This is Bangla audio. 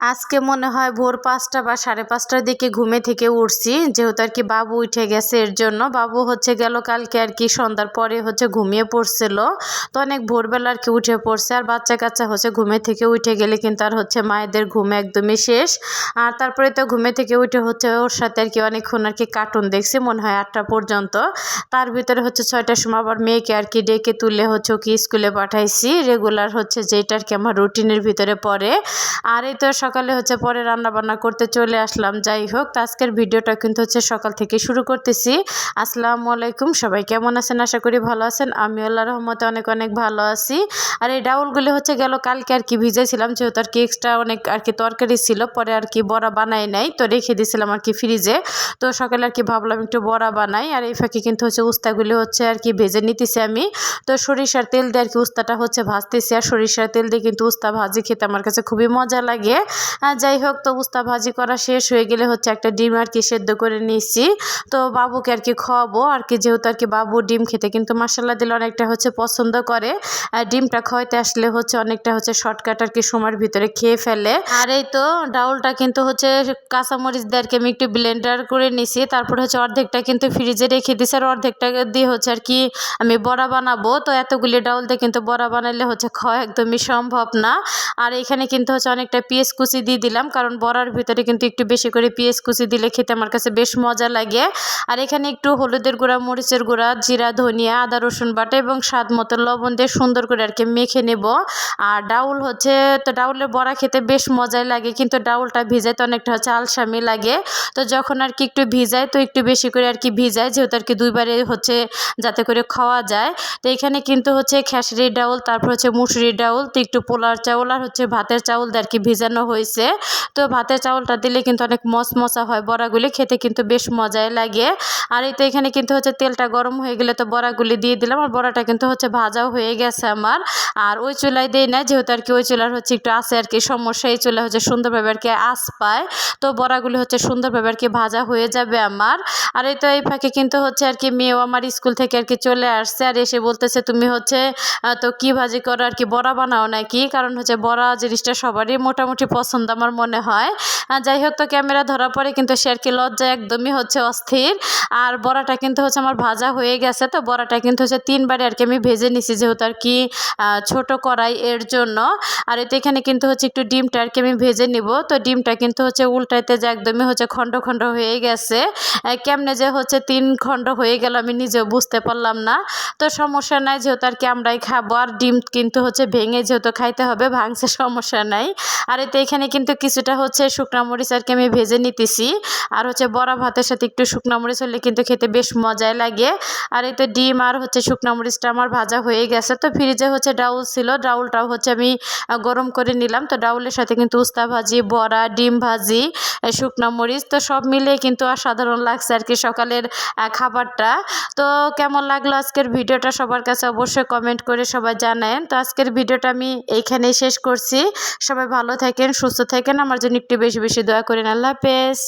আজকে মনে হয় ভোর ৫টা বা ৫:৩০টার দিকে ঘুমে থেকে উঠছি, যেহেতু আর কি বাবু উঠে গেছে। এর জন্য বাবু গেল কালকে আর কি সন্ধ্যার পরে ঘুমিয়ে পড়ছিল। তো অনেক ভোরবেলা আর কি উঠে পড়ছে। আর বাচ্চা কাচ্চা ঘুমে থেকে উঠে গেলে কিন্তু আর মায়েদের ঘুম একদমই শেষ। আর তারপরে তো ঘুমে থেকে উঠে ওর সাথে আর কি অনেকক্ষণ আর কি কার্টুন দেখছি, মনে হয় 8টা পর্যন্ত। তার ভিতরে 6টার সময় আবার মেয়েকে আর কি ডেকে তুলে ওকে স্কুলে পাঠাইছি। রেগুলার যেটা আর কি আমার রুটিনের ভিতরে পড়ে। আর এই তো সকালে পরে রান্না বান্না করতে চলে আসলাম। যাই হোক, তো আজকের ভিডিওটা কিন্তু সকাল থেকে শুরু করতেছি। আসসালামু আলাইকুম, সবাই কেমন আছেন? আশা করি ভালো আছেন। আমি আল্লাহর রহমতে অনেক অনেক ভালো আছি। আর এই ডাউলগুলি গেল কালকে আর কি ভিজেছিলাম, যেহেতু আর কি এক্সট্রা অনেক আর কি তরকারি ছিল, পরে আর কি বড়া বানাই নাই, তো রেখে দিয়েছিলাম আর কি ফ্রিজে। তো সকালে আর কি ভাবলাম একটু বড়া বানাই। আর এই ফাঁকে কিন্তু উস্তাগুলি আর কি ভেজে নিতেছি আমি। তো সরিষার তেল দিয়ে আর কি উস্তাটা ভাজতেছি। আর সরিষার তেল দিয়ে কিন্তু উস্তা ভাজি খেতে আমার কাছে খুবই মজা লাগে। যাই হোক, তো উস্তা ভাজি করা শেষ হয়ে গেলে একটা ডিম আর কি সেদ্ধ করে নিয়েছি। তো বাবুকে আর কি খাওয়াবো আর কি, যেহেতু আর কি বাবু ডিম খেতে কিন্তু মাসাল্লা দিলে অনেকটা পছন্দ করে। আর ডিমটা খাওয়াইতে আসলে অনেকটা শর্টকাট আর কি সময়ের ভিতরে খেয়ে ফেলে। আর এই তো ডাউলটা কিন্তু কাঁচামরিচ দিয়ে আর কি আমি একটু ব্লেন্ডার করে নিছি। তারপর অর্ধেকটা কিন্তু ফ্রিজে রেখে দিছি, আর অর্ধেকটা দিয়ে আর কি আমি বড়া বানাবো। তো এতগুলি ডাউল দিয়ে কিন্তু বড়া বানাইলে খাওয়া একদমই সম্ভব না। আর এখানে কিন্তু অনেকটা পেঁয়াজ কুচি দিয়ে দিলাম, কারণ বড়ার ভিতরে কিন্তু একটু বেশি করে পেঁয়াজ কুচি দিলে খেতে আমার কাছে বেশ মজা লাগে। আর এখানে একটু হলুদের গুঁড়া, মরিচের গুঁড়া, জিরা, ধনিয়া, আদা, রসুন বাটা এবং স্বাদ মতো লবণ দিয়ে সুন্দর করে আর কি মেখে নেব। আর ডাউল তো ডাউলের বড়া খেতে বেশ মজাই লাগে, কিন্তু ডাউলটা ভিজাইতে অনেকটা আলসামি লাগে। তো যখন আর কি একটু ভিজাই, তো একটু বেশি করে আর কি ভিজাই, যেহেতু আর কি দুইবারে যাতে করে খাওয়া যায়। তো এখানে কিন্তু খেসারি ডাউল, তারপর মুসুরি ডাউল, তো একটু পোলার চাউল আর ভাতের চাউল দিয়ে আর কি ভিজানো হয়েছে। তো ভাতের চাউলটা দিলে কিন্তু অনেক মচমচা হয়, বড়াগুলি খেতে কিন্তু বেশ মজাই লাগে। আর এই তো এখানে কিন্তু তেলটা গরম হয়ে গেলে তো বড়াগুলি দিয়ে দিলাম। আর বড়াটা কিন্তু ভাজাও হয়ে গেছে আমার। আর ওই চুলায় দেই না, যেহেতু আর কি ওই চুলার একটু আছে আর কি সমস্যা। এই চুলা সুন্দরভাবে আর কি আঁচ পায়, তো বড়াগুলি সুন্দরভাবে আর কি ভাজা হয়ে যাবে আমার। আর এই তো এই ফাঁকে কিন্তু আর কি মেয়েও আমার স্কুল থেকে আর কি চলে আসছে। আর এসে বলতেছে, তুমি তো কি ভাজি করো আর কি, বড়া বানাও নাকি? কারণ বড়া জিনিসটা সবারই মোটামুটি পছন্দ আমার মনে হয়। যাই হোক, তো ক্যামেরা ধরার পরে কিন্তু সে আর কি লজ্জায় একদমই অস্থির। আর বড়াটা কিন্তু আমার ভাজা হয়ে গেছে। তো বড়াটা কিন্তু 3বারে আর কি আমি ভেজে নিছি, যেহেতু আর কি ছোট কড়াই, এর জন্য। আর এতে এখানে কিন্তু একটু ডিমটা আর কি আমি ভেজে নিব। তো ডিমটা কিন্তু উল্টাইতে যে একদমই খণ্ড খণ্ড হয়ে গেছে। কেমনে যে 3 খণ্ড হয়ে গেল আমি নিজেও বুঝতে পারলাম না। তো সমস্যা নাই, যেহেতু আর কি আমরাই খাবো। আর ডিম কিন্তু ভেঙে যেহেতু খাইতে হবে, ভাঙছে সমস্যা নাই। আর এতে এখানে কিন্তু কিছুটা শুকনা মরিচ আর কি আমি ভেজে নিতেছি। আর বড়া ভাতের সাথে একটু শুকনা মরিচ হলে কিন্তু খেতে বেশ মজাই লাগে। আর এতে ডিম আর শুকনা মরিচটা আমার ভাজা হয়ে গেছে। তো ফ্রিজে ডাউল ছিল, ডাউলটাও আমি গরম করে নিলাম। তো ডাউলের সাথে কিন্তু উস্তা ভাজি, বড়া, ডিম ভাজি, শুকনা মরিচ, তো সব মিলিয়ে কিন্তু অসাধারণ লাগছে আর কি সকালের খাবারটা। তো কেমন লাগলো আজকের ভিডিওটা সবার কাছে অবশ্যই কমেন্ট করে সবাই জানায়েন। তো আজকের ভিডিওটা আমি এইখানেই শেষ করছি। সবাই ভালো থাকেন, সুস্থ থাকেন, আমার জন্য একটু বেশি বেশি দোয়া করেন। আল্লাহ হাফেজ।